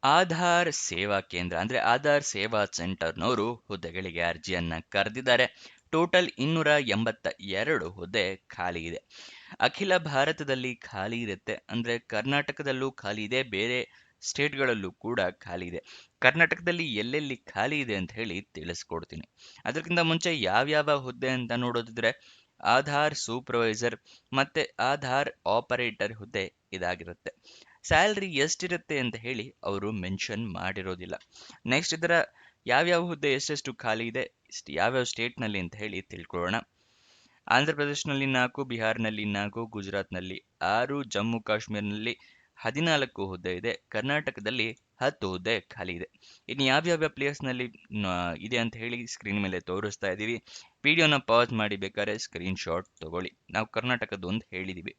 ಆಧಾರ್ ಸೇವಾ ಕೇಂದ್ರ ಅಂದ್ರೆ ಆಧಾರ್ ಸೇವಾ ಸೆಂಟರ್‌ನವರು ಹುದ್ದೆಗಳಿಗೆ ಅರ್ಜಿಯನ್ನ ಕರೆದಿದ್ದಾರೆ. ಟೋಟಲ್ 282 ಹುದ್ದೆ ಖಾಲಿ ಇದೆ. ಅಖಿಲ ಭಾರತದಲ್ಲಿ ಖಾಲಿ ಇರುತ್ತೆ. ಅಂದ್ರೆ ಕರ್ನಾಟಕದಲ್ಲೂ ಖಾಲಿ ಇದೆ, ಬೇರೆ ಸ್ಟೇಟ್‌ಗಳಲ್ಲೂ ಕೂಡ ಖಾಲಿ ಇದೆ. ಕರ್ನಾಟಕದಲ್ಲಿ ಎಲ್ಲೆಲ್ಲಿ ಖಾಲಿ ಇದೆ ಅಂತ ಹೇಳಿ ತಿಳಿಸ್ಕೊಡ್ತೀನಿ. ಅದಕ್ಕಿಂತ ಮುಂಚೆ ಯಾವ್ಯಾವ ಹುದ್ದೆ ಅಂತ ನೋಡೋದಿದ್ರೆ ಆಧಾರ್ ಸೂಪರ್ವೈಸರ್ ಮತ್ತೆ ಆಧಾರ್ ಆಪರೇಟರ್ ಹುದ್ದೆ ಇದಾಗಿರುತ್ತೆ. ಸ್ಯಾಲ್ರಿ ಎಷ್ಟಿರುತ್ತೆ ಅಂತ ಹೇಳಿ ಅವರು ಮೆನ್ಷನ್ ಮಾಡಿರೋದಿಲ್ಲ. ನೆಕ್ಸ್ಟ್ ಇದರ ಯಾವ್ಯಾವ ಹುದ್ದೆ ಎಷ್ಟೆಷ್ಟು ಖಾಲಿ ಇದೆ, ಯಾವ್ಯಾವ ಸ್ಟೇಟ್‌ನಲ್ಲಿ ಅಂತ ಹೇಳಿ ತಿಳ್ಕೊಳ್ಳೋಣ. ಆಂಧ್ರ ಪ್ರದೇಶನಲ್ಲಿ 4, ಬಿಹಾರ್‌ನಲ್ಲಿ 4, ಗುಜರಾತ್‌ನಲ್ಲಿ 6, ಜಮ್ಮು ಕಾಶ್ಮೀರ್‌ನಲ್ಲಿ 14 ಹುದ್ದೆ ಇದೆ. ಕರ್ನಾಟಕದಲ್ಲಿ 10 ಹುದ್ದೆ ಖಾಲಿ ಇದೆ. ಇನ್ನು ಯಾವ್ಯಾವ ಪ್ಲೇಸ್‌ನಲ್ಲಿ ಇದೆ ಅಂತ ಹೇಳಿ ಸ್ಕ್ರೀನ್ ಮೇಲೆ ತೋರಿಸ್ತಾ ಇದ್ದೀವಿ. ವಿಡಿಯೋನ ಪಾಸ್ ಮಾಡಿ ಬೇಕಾದ್ರೆ ಸ್ಕ್ರೀನ್ ಶಾಟ್ ತಗೊಳ್ಳಿ. ನಾವು ಕರ್ನಾಟಕದೊಂದು ಹೇಳಿದೀವಿ.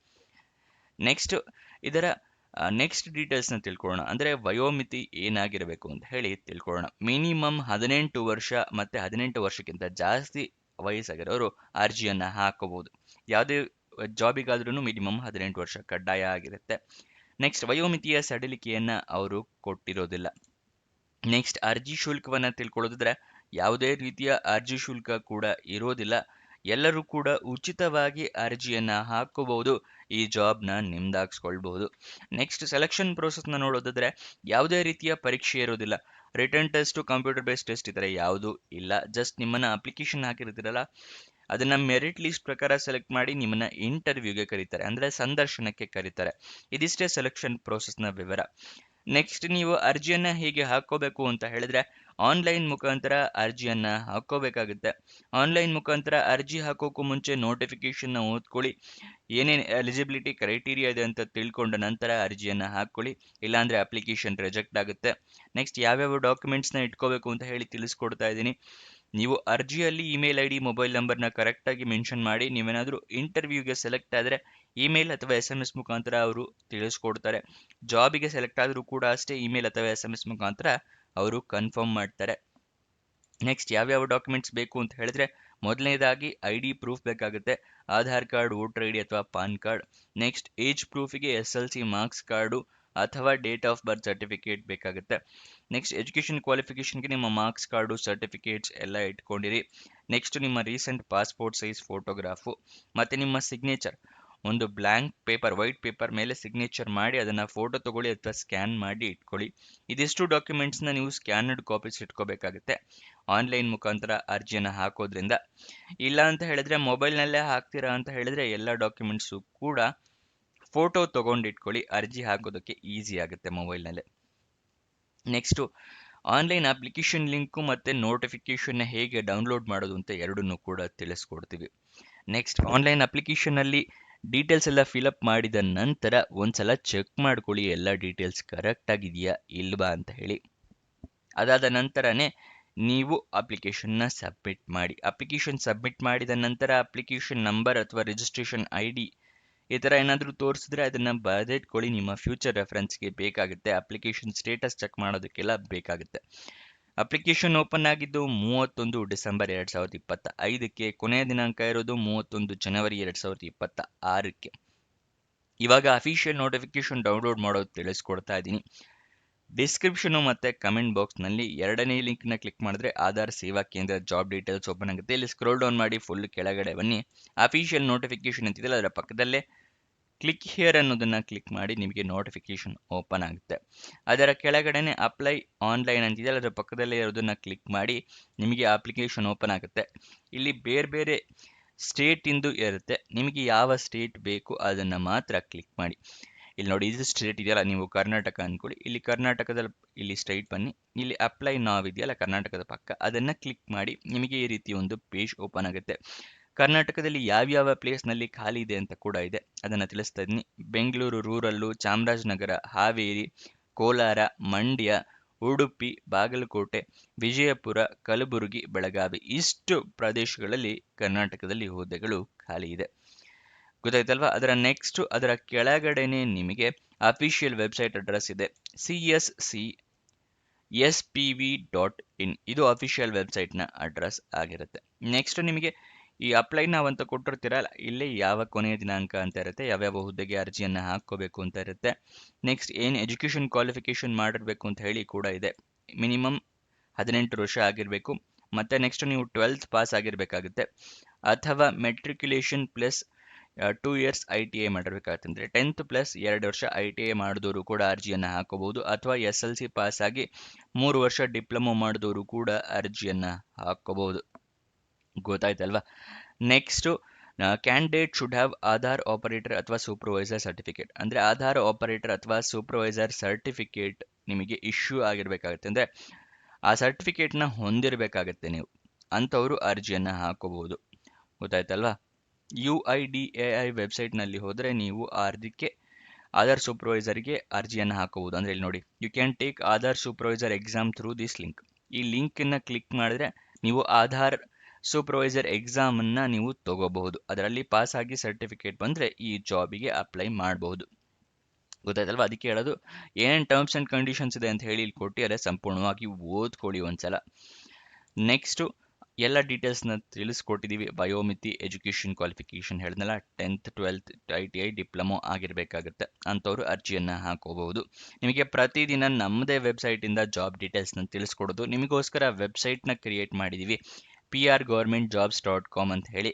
ನೆಕ್ಸ್ಟ್ ಇದರ ನೆಕ್ಸ್ಟ್ ಡೀಟೇಲ್ಸ್ನ ತಿಳ್ಕೊಳ್ಳೋಣ. ಅಂದರೆ ವಯೋಮಿತಿ ಏನಾಗಿರಬೇಕು ಅಂತ ಹೇಳಿ ತಿಳ್ಕೊಳ್ಳೋಣ. ಮಿನಿಮಮ್ 18 ವರ್ಷ ಮತ್ತೆ 18 ವರ್ಷಕ್ಕಿಂತ ಜಾಸ್ತಿ ವಯಸ್ಸಾಗಿರೋರು ಅರ್ಜಿಯನ್ನ ಹಾಕಬಹುದು. ಯಾವುದೇ ಜಾಬಿಗಾದ್ರೂ ಮಿನಿಮಮ್ 18 ವರ್ಷ ಕಡ್ಡಾಯ ಆಗಿರುತ್ತೆ. ನೆಕ್ಸ್ಟ್ ವಯೋಮಿತಿಯ ಸಡಿಲಿಕೆಯನ್ನ ಅವರು ಕೊಟ್ಟಿರೋದಿಲ್ಲ. ನೆಕ್ಸ್ಟ್ ಅರ್ಜಿ ಶುಲ್ಕವನ್ನ ತಿಳ್ಕೊಳ್ಳೋದಿದ್ರೆ ಯಾವುದೇ ರೀತಿಯ ಅರ್ಜಿ ಶುಲ್ಕ ಕೂಡ ಇರೋದಿಲ್ಲ. ಎಲ್ಲರೂ ಕೂಡ ಉಚಿತವಾಗಿ ಅರ್ಜಿಯನ್ನ ಹಾಕಬಹುದು. ಈ ಜಾಬ್ನ ನಿಮ್ದಾಗಿಸ್ಕೊಳ್ಬಹುದು. ನೆಕ್ಸ್ಟ್ ಸೆಲೆಕ್ಷನ್ ಪ್ರೋಸೆಸ್ನ ನೋಡೋದಾದ್ರೆ ಯಾವುದೇ ರೀತಿಯ ಪರೀಕ್ಷೆ ಇರೋದಿಲ್ಲ. Return test, computer based test ಈ ಥರ ಯಾವುದೂ ಇಲ್ಲ. ಜಸ್ಟ್ ನಿಮ್ಮನ್ನ ಅಪ್ಲಿಕೇಶನ್ ಹಾಕಿರ್ತೀರಲ್ಲ ಅದನ್ನ ಮೆರಿಟ್ ಲಿಸ್ಟ್ ಪ್ರಕಾರ ಸೆಲೆಕ್ಟ್ ಮಾಡಿ ನಿಮ್ಮನ್ನ ಇಂಟರ್ವ್ಯೂಗೆ ಕರೀತಾರೆ, ಅಂದ್ರೆ ಸಂದರ್ಶನಕ್ಕೆ ಕರೀತಾರೆ. ಇದಿಷ್ಟೇ ಸೆಲೆಕ್ಷನ್ ಪ್ರೋಸೆಸ್ನ ವಿವರ. ನೆಕ್ಸ್ಟ್ ನೀವು ಅರ್ಜಿಯನ್ನ ಹೇಗೆ ಹಾಕೋಬೇಕು ಅಂತ ಹೇಳಿದ್ರೆ ಆನ್ಲೈನ್ ಮುಖಾಂತರ ಅರ್ಜಿಯನ್ನ ಹಾಕೋಬೇಕಾಗುತ್ತೆ. ಆನ್ಲೈನ್ ಮುಖಾಂತರ ಅರ್ಜಿ ಹಾಕೋಕ್ಕೂ ಮುಂಚೆ ನೋಟಿಫಿಕೇಶನ್ನ ಓದ್ಕೊಳ್ಳಿ. ಏನೇನು ಎಲಿಜಿಬಿಲಿಟಿ ಕ್ರೈಟೀರಿಯಾ ಇದೆ ಅಂತ ತಿಳ್ಕೊಂಡ ನಂತರ ಅರ್ಜಿಯನ್ನ ಹಾಕೊಳ್ಳಿ. ಇಲ್ಲಾಂದ್ರೆ ಅಪ್ಲಿಕೇಶನ್ ರಿಜೆಕ್ಟ್ ಆಗುತ್ತೆ. ನೆಕ್ಸ್ಟ್ ಯಾವ್ಯಾವ ಡಾಕ್ಯುಮೆಂಟ್ಸ್ನ ಇಟ್ಕೋಬೇಕು ಅಂತ ಹೇಳಿ ತಿಳಿಸ್ಕೊಡ್ತಾ ಇದ್ದೀನಿ. ನೀವು ಅರ್ಜಿಯಲ್ಲಿ ಇಮೇಲ್ ಐಡಿ, ಮೊಬೈಲ್ ನಂಬರ್ನ ಕರೆಕ್ಟಾಗಿ ಮೆನ್ಷನ್ ಮಾಡಿ. ನೀವೇನಾದರೂ ಇಂಟರ್ವ್ಯೂಗೆ ಸೆಲೆಕ್ಟ್ ಆದರೆ ಇಮೇಲ್ ಅಥವಾ SMS ಮುಖಾಂತರ ಅವರು ತಿಳಿಸ್ಕೊಡ್ತಾರೆ. ಜಾಬಿಗೆ ಸೆಲೆಕ್ಟ್ ಆದರೂ ಕೂಡ ಅಷ್ಟೇ ಇಮೇಲ್ ಅಥವಾ SMS ಮುಖಾಂತರ ಅವರು ಕನ್ಫರ್ಮ್ ಮಾಡ್ತಾರೆ. ನೆಕ್ಸ್ಟ್ ಯಾವ್ಯಾವ ಡಾಕ್ಯುಮೆಂಟ್ಸ್ ಬೇಕು ಅಂತ ಹೇಳಿದ್ರೆ ಮೊದಲನೇದಾಗಿ ID ಪ್ರೂಫ್ ಬೇಕಾಗುತ್ತೆ. ಆಧಾರ್ ಕಾರ್ಡ್, ವೋಟರ್ ID ಅಥವಾ ಪಾನ್ ಕಾರ್ಡ್. ನೆಕ್ಸ್ಟ್ ಏಜ್ ಪ್ರೂಫಿಗೆ SLC ಮಾರ್ಕ್ಸ್ ಕಾರ್ಡು ಅಥವಾ ಡೇಟ್ ಆಫ್ ಬರ್ತ್ ಸರ್ಟಿಫಿಕೇಟ್ ಬೇಕಾಗುತ್ತೆ. ನೆಕ್ಸ್ಟ್ ಎಜುಕೇಷನ್ ಕ್ವಾಲಿಫಿಕೇಷನ್ಗೆ ನಿಮ್ಮ ಮಾರ್ಕ್ಸ್ ಕಾರ್ಡು, ಸರ್ಟಿಫಿಕೇಟ್ಸ್ ಎಲ್ಲ ಇಟ್ಕೊಂಡಿರಿ. ನೆಕ್ಸ್ಟ್ ನಿಮ್ಮ ರೀಸೆಂಟ್ ಪಾಸ್ಪೋರ್ಟ್ ಸೈಜ್ ಫೋಟೋಗ್ರಾಫು ಮತ್ತು ನಿಮ್ಮ ಸಿಗ್ನೇಚರ್. ಒಂದು ಬ್ಲ್ಯಾಂಕ್ ಪೇಪರ್, ವೈಟ್ ಪೇಪರ್ ಮೇಲೆ ಸಿಗ್ನೇಚರ್ ಮಾಡಿ ಅದನ್ನು ಫೋಟೋ ತಗೊಳ್ಳಿ ಅಥವಾ ಸ್ಕ್ಯಾನ್ ಮಾಡಿ ಇಟ್ಕೊಳ್ಳಿ. ಇದಿಷ್ಟು ಡಾಕ್ಯುಮೆಂಟ್ಸ್ನ ನೀವು ಸ್ಕ್ಯಾನರ್ಡ್ ಕಾಪೀಸ್ ಇಟ್ಕೋಬೇಕಾಗುತ್ತೆ ಆನ್ಲೈನ್ ಮುಖಾಂತರ ಅರ್ಜಿಯನ್ನು ಹಾಕೋದ್ರಿಂದ. ಇಲ್ಲ ಅಂತ ಹೇಳಿದ್ರೆ ಮೊಬೈಲ್ನಲ್ಲೇ ಹಾಕ್ತೀರಾ ಅಂತ ಹೇಳಿದ್ರೆ ಎಲ್ಲ ಡಾಕ್ಯುಮೆಂಟ್ಸು ಕೂಡ ಫೋಟೋ ತೊಗೊಂಡಿಟ್ಕೊಳ್ಳಿ. ಅರ್ಜಿ ಹಾಕೋದಕ್ಕೆ ಈಸಿ ಆಗುತ್ತೆ ಮೊಬೈಲ್ನಲ್ಲೇ. ನೆಕ್ಸ್ಟು ಆನ್ಲೈನ್ ಅಪ್ಲಿಕೇಶನ್ ಲಿಂಕು ಮತ್ತು ನೋಟಿಫಿಕೇಷನ್ನ ಹೇಗೆ ಡೌನ್ಲೋಡ್ ಮಾಡೋದು ಅಂತ ಎರಡನ್ನೂ ಕೂಡ ತಿಳಿಸ್ಕೊಡ್ತೀವಿ. ನೆಕ್ಸ್ಟ್ ಆನ್ಲೈನ್ ಅಪ್ಲಿಕೇಶನಲ್ಲಿ ಡೀಟೇಲ್ಸ್ ಎಲ್ಲ ಫಿಲಪ್ ಮಾಡಿದ ನಂತರ ಒಂದ್ಸಲ ಚೆಕ್ ಮಾಡ್ಕೊಳ್ಳಿ ಎಲ್ಲ ಡೀಟೇಲ್ಸ್ ಕರೆಕ್ಟ್ ಆಗಿದೆಯಾ ಇಲ್ವಾ ಅಂತ ಹೇಳಿ. ಅದಾದ ನಂತರನೇ ನೀವು ಅಪ್ಲಿಕೇಶನ್ನ ಸಬ್ಮಿಟ್ ಮಾಡಿ. ಅಪ್ಲಿಕೇಶನ್ ಸಬ್ಮಿಟ್ ಮಾಡಿದ ನಂತರ ಅಪ್ಲಿಕೇಶನ್ ನಂಬರ್ ಅಥವಾ ರಿಜಿಸ್ಟ್ರೇಷನ್ ID ಈ ಥರ ಏನಾದರೂ ತೋರಿಸಿದ್ರೆ ಅದನ್ನು ಬರೆದಿಟ್ಕೊಳ್ಳಿ. ನಿಮ್ಮ ಫ್ಯೂಚರ್ ರೆಫರೆನ್ಸ್ಗೆ ಬೇಕಾಗುತ್ತೆ. ಅಪ್ಲಿಕೇಶನ್ ಸ್ಟೇಟಸ್ ಚೆಕ್ ಮಾಡೋದಕ್ಕೆಲ್ಲ ಬೇಕಾಗುತ್ತೆ. ಅಪ್ಲಿಕೇಶನ್ ಓಪನ್ ಆಗಿದ್ದು 31 ಡಿಸೆಂಬರ್ 2025ಕ್ಕೆ. ಕೊನೆಯ ದಿನಾಂಕ ಇರೋದು 31 ಜನವರಿ 2026ಕ್ಕೆ. ಇವಾಗ ಅಫಿಷಿಯಲ್ ನೋಟಿಫಿಕೇಶನ್ ಡೌನ್ಲೋಡ್ ಮಾಡೋದು ತಿಳಿಸ್ಕೊಡ್ತಾ ಇದ್ದೀನಿ. ಡಿಸ್ಕ್ರಿಪ್ಷನು ಮತ್ತು ಕಮೆಂಟ್ ಬಾಕ್ಸ್ನಲ್ಲಿ ಎರಡನೇ ಲಿಂಕ್ನ ಕ್ಲಿಕ್ ಮಾಡಿದ್ರೆ ಆಧಾರ್ ಸೇವಾ ಕೇಂದ್ರ ಜಾಬ್ ಡೀಟೇಲ್ಸ್ ಓಪನ್ ಆಗುತ್ತೆ. ಇಲ್ಲಿ ಸ್ಕ್ರೋಲ್ ಡೌನ್ ಮಾಡಿ ಫುಲ್ ಕೆಳಗಡೆ ಬನ್ನಿ. ಅಫಿಷಿಯಲ್ ನೋಟಿಫಿಕೇಶನ್ ಅಂತಿದೆಯಲ್ಲ ಅದರ ಪಕ್ಕದಲ್ಲೇ ಕ್ಲಿಕ್ ಹಿಯರ್ ಅನ್ನೋದನ್ನು ಕ್ಲಿಕ್ ಮಾಡಿ ನಿಮಗೆ ನೋಟಿಫಿಕೇಶನ್ ಓಪನ್ ಆಗುತ್ತೆ. ಅದರ ಕೆಳಗಡೆನೆ ಅಪ್ಲೈ ಆನ್ಲೈನ್ ಅಂತಿದೆಯಲ್ಲ ಅದರ ಪಕ್ಕದಲ್ಲೇ ಇರೋದನ್ನು ಕ್ಲಿಕ್ ಮಾಡಿ ನಿಮಗೆ ಅಪ್ಲಿಕೇಶನ್ ಓಪನ್ ಆಗುತ್ತೆ. ಇಲ್ಲಿ ಬೇರೆ ಬೇರೆ ಸ್ಟೇಟಿಂದು ಇರುತ್ತೆ. ನಿಮಗೆ ಯಾವ ಸ್ಟೇಟ್ ಬೇಕು ಅದನ್ನು ಮಾತ್ರ ಕ್ಲಿಕ್ ಮಾಡಿ. ಇಲ್ಲಿ ನೋಡಿ ಇದು ಸ್ಟೇಟ್ ಇದೆಯಲ್ಲ, ನೀವು ಕರ್ನಾಟಕ ಅಂದ್ಕೊಳ್ಳಿ. ಇಲ್ಲಿ ಕರ್ನಾಟಕದಲ್ಲಿ ಇಲ್ಲಿ ಸ್ಟೇಟ್ ಬನ್ನಿ. ಇಲ್ಲಿ ಅಪ್ಲೈ ನಾವ್ ಇದೆಯಲ್ಲ ಕರ್ನಾಟಕದ ಪಕ್ಕ, ಅದನ್ನು ಕ್ಲಿಕ್ ಮಾಡಿ ನಿಮಗೆ ಈ ರೀತಿ ಒಂದು ಪೇಜ್ ಓಪನ್ ಆಗುತ್ತೆ. ಕರ್ನಾಟಕದಲ್ಲಿ ಯಾವ್ಯಾವ ಪ್ಲೇಸ್ನಲ್ಲಿ ಖಾಲಿ ಇದೆ ಅಂತ ಕೂಡ ಇದೆ, ಅದನ್ನು ತಿಳಿಸ್ತಾ ಇದ್ದೀನಿ. ಬೆಂಗಳೂರು ರೂರಲ್ಲು, ಚಾಮರಾಜನಗರ, ಹಾವೇರಿ, ಕೋಲಾರ, ಮಂಡ್ಯ, ಉಡುಪಿ, ಬಾಗಲಕೋಟೆ, ವಿಜಯಪುರ, ಕಲಬುರಗಿ, ಬೆಳಗಾವಿ ಇಷ್ಟು ಪ್ರದೇಶಗಳಲ್ಲಿ ಕರ್ನಾಟಕದಲ್ಲಿ ಹುದ್ದೆಗಳು ಖಾಲಿ ಇದೆ. ಗೊತ್ತಾಯ್ತಲ್ವಾ? ಅದರ ನೆಕ್ಸ್ಟ್ ಅದರ ಕೆಳಗಡೆನೆ ನಿಮಗೆ ಅಫಿಷಿಯಲ್ ವೆಬ್ಸೈಟ್ ಅಡ್ರೆಸ್ ಇದೆ, CSCSPV.in. ಇದು ಅಫಿಷಿಯಲ್ ವೆಬ್ಸೈಟ್ನ ಅಡ್ರೆಸ್ ಆಗಿರುತ್ತೆ. ನೆಕ್ಸ್ಟ್ ನಿಮಗೆ ಈ ಅಪ್ಲೈ ನಾವಂತ ಕೊಟ್ಟಿರ್ತೀರಲ್ಲ, ಇಲ್ಲಿ ಯಾವ ಕೊನೆಯ ದಿನಾಂಕ ಅಂತ ಇರುತ್ತೆ, ಯಾವ್ಯಾವ ಹುದ್ದೆಗೆ ಅರ್ಜಿಯನ್ನು ಹಾಕ್ಕೋಬೇಕು ಅಂತ ಇರುತ್ತೆ. ನೆಕ್ಸ್ಟ್ ಏನು ಎಜುಕೇಷನ್ ಕ್ವಾಲಿಫಿಕೇಷನ್ ಮಾಡಿರಬೇಕು ಅಂತ ಹೇಳಿ ಕೂಡ ಇದೆ. ಮಿನಿಮಮ್ 18 ವರ್ಷ ಆಗಿರಬೇಕು. ಮತ್ತು ನೆಕ್ಸ್ಟ್ ನೀವು 12th ಪಾಸ್ ಆಗಿರಬೇಕಾಗುತ್ತೆ, ಅಥವಾ ಮೆಟ್ರಿಕ್ಯುಲೇಷನ್ ಪ್ಲಸ್ 2 ಇಯರ್ಸ್ ITI ಮಾಡಿರ್ಬೇಕಾಗುತ್ತೆ. ಅಂದರೆ 10th ಪ್ಲಸ್ 2 ವರ್ಷ ITI ಮಾಡಿದವರು ಕೂಡ ಅರ್ಜಿಯನ್ನು ಹಾಕೋಬಹುದು, ಅಥವಾ SLC ಪಾಸ್ ಆಗಿ 3 ವರ್ಷ ಡಿಪ್ಲೊಮೊ ಮಾಡಿದವರು ಕೂಡ ಅರ್ಜಿಯನ್ನು ಹಾಕೋಬಹುದು. ಗೊತ್ತಾಯ್ತಲ್ವಾ? Next candidate should have Aadhaar operator ಅಥವಾ ಸೂಪರ್ವೈಸರ್ ಸರ್ಟಿಫಿಕೇಟ್. ಅಂದರೆ ಆಧಾರ್ ಆಪರೇಟರ್ ಅಥವಾ ಸೂಪರ್ವೈಸರ್ ಸರ್ಟಿಫಿಕೇಟ್ ನಿಮಗೆ ಇಶ್ಯೂ ಆಗಿರಬೇಕಾಗುತ್ತೆ. ಅಂದರೆ ಆ ಸರ್ಟಿಫಿಕೇಟ್ನ ಹೊಂದಿರಬೇಕಾಗತ್ತೆ ನೀವು, ಅಂಥವರು ಅರ್ಜಿಯನ್ನು ಹಾಕೋಬಹುದು. ಗೊತ್ತಾಯ್ತಲ್ವಾ? UIDAI ವೆಬ್ಸೈಟ್ನಲ್ಲಿ ಹೋದರೆ ನೀವು ಅದಕ್ಕೆ ಆಧಾರ್ ಸೂಪರ್ವೈಸರ್ಗೆ ಅರ್ಜಿಯನ್ನು ಹಾಕೋಬಹುದು. ಅಂದರೆ ಇಲ್ಲಿ ನೋಡಿ, you can take Aadhaar supervisor exam through this link. ಈ ಲಿಂಕನ್ನು ಕ್ಲಿಕ್ ಮಾಡಿದ್ರೆ ನೀವು ಆಧಾರ್ ಸೂಪರ್ವೈಸರ್ ಎಕ್ಸಾಮನ್ನು ನೀವು ತಗೋಬಹುದು. ಅದರಲ್ಲಿ ಪಾಸ್ ಆಗಿ ಸರ್ಟಿಫಿಕೇಟ್ ಬಂದರೆ ಈ ಜಾಬಿಗೆ ಅಪ್ಲೈ ಮಾಡಬಹುದು. ಗೊತ್ತಾಯ್ತಲ್ವಾ? ಅದಕ್ಕೆ ಹೇಳೋದು, ಏನೇನು ಟರ್ಮ್ಸ್ ಆ್ಯಂಡ್ ಕಂಡೀಷನ್ಸ್ ಇದೆ ಅಂತ ಹೇಳಿ ಇಲ್ಲಿ ಕೊಟ್ಟಿದ್ದಾರೆ, ಸಂಪೂರ್ಣವಾಗಿ ಓದ್ಕೊಳ್ಳಿ ಒಂದ್ಸಲ. ನೆಕ್ಸ್ಟು ಎಲ್ಲ ಡೀಟೇಲ್ಸ್ನ ತಿಳಿಸ್ಕೊಟ್ಟಿದ್ದೀವಿ. ಬಯೋಮಿತಿ, ಎಜುಕೇಷನ್ ಕ್ವಾಲಿಫಿಕೇಷನ್ ಹೇಳಿದ್ನಲ್ಲ, 10th 12th ITI ಡಿಪ್ಲೊಮೊ ಆಗಿರಬೇಕಾಗುತ್ತೆ, ಅಂಥವ್ರು ಅರ್ಜಿಯನ್ನು ಹಾಕೋಬಹುದು. ನಿಮಗೆ ಪ್ರತಿದಿನ ನಮ್ಮದೇ ವೆಬ್ಸೈಟಿಂದ ಜಾಬ್ ಡೀಟೇಲ್ಸ್ನ ತಿಳಿಸ್ಕೊಡೋದು. ನಿಮಗೋಸ್ಕರ ವೆಬ್ಸೈಟ್ನ ಕ್ರಿಯೇಟ್ ಮಾಡಿದ್ದೀವಿ, prgovernmentjobs.com ಅಂತ ಹೇಳಿ.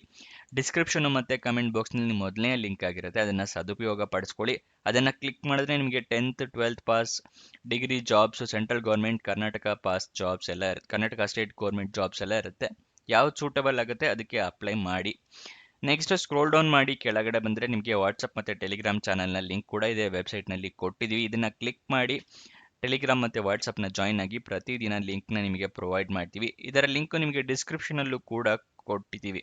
ಡಿಸ್ಕ್ರಿಪ್ಷನು ಮತ್ತು ಕಮೆಂಟ್ ಬಾಕ್ಸ್ನಲ್ಲಿ ಮೊದಲನೇ ಲಿಂಕ್ ಆಗಿರುತ್ತೆ, ಅದನ್ನು ಸದುಪಯೋಗ ಪಡಿಸ್ಕೊಳ್ಳಿ. ಅದನ್ನು ಕ್ಲಿಕ್ ಮಾಡಿದ್ರೆ ನಿಮಗೆ 10th 12th pass, degree jobs, central government, Karnataka pass jobs ಎಲ್ಲ ಇರುತ್ತೆ, ಕರ್ನಾಟಕ ಸ್ಟೇಟ್ ಗೌರ್ಮೆಂಟ್ ಜಾಬ್ಸ್ ಎಲ್ಲ ಇರುತ್ತೆ. ಯಾವ್ದು ಸೂಟಬಲ್ ಆಗುತ್ತೆ ಅದಕ್ಕೆ ಅಪ್ಲೈ ಮಾಡಿ. ನೆಕ್ಸ್ಟ್ ಸ್ಕ್ರೋಲ್ ಡೌನ್ ಮಾಡಿ ಕೆಳಗಡೆ ಬಂದರೆ ನಿಮಗೆ ವಾಟ್ಸಪ್ ಮತ್ತು ಟೆಲಿಗ್ರಾಮ್ ಚಾನಲ್ನ ಲಿಂಕ್ ಕೂಡ ಇದೆ, ವೆಬ್ಸೈಟ್ನಲ್ಲಿ ಕೊಟ್ಟಿದ್ದೀವಿ. ಇದನ್ನು ಕ್ಲಿಕ್ ಮಾಡಿ ಟೆಲಿಗ್ರಾಮ್ ಮತ್ತು ವಾಟ್ಸಪ್ನ ಜಾಯ್ನ್ ಆಗಿ. ಪ್ರತಿದಿನ ಲಿಂಕ್ನ ನಿಮಗೆ ಪ್ರೊವೈಡ್ ಮಾಡ್ತೀವಿ. ಇದರ ಲಿಂಕು ನಿಮಗೆ ಡಿಸ್ಕ್ರಿಪ್ಷನಲ್ಲೂ ಕೂಡ ಕೊಟ್ಟಿದ್ದೀವಿ.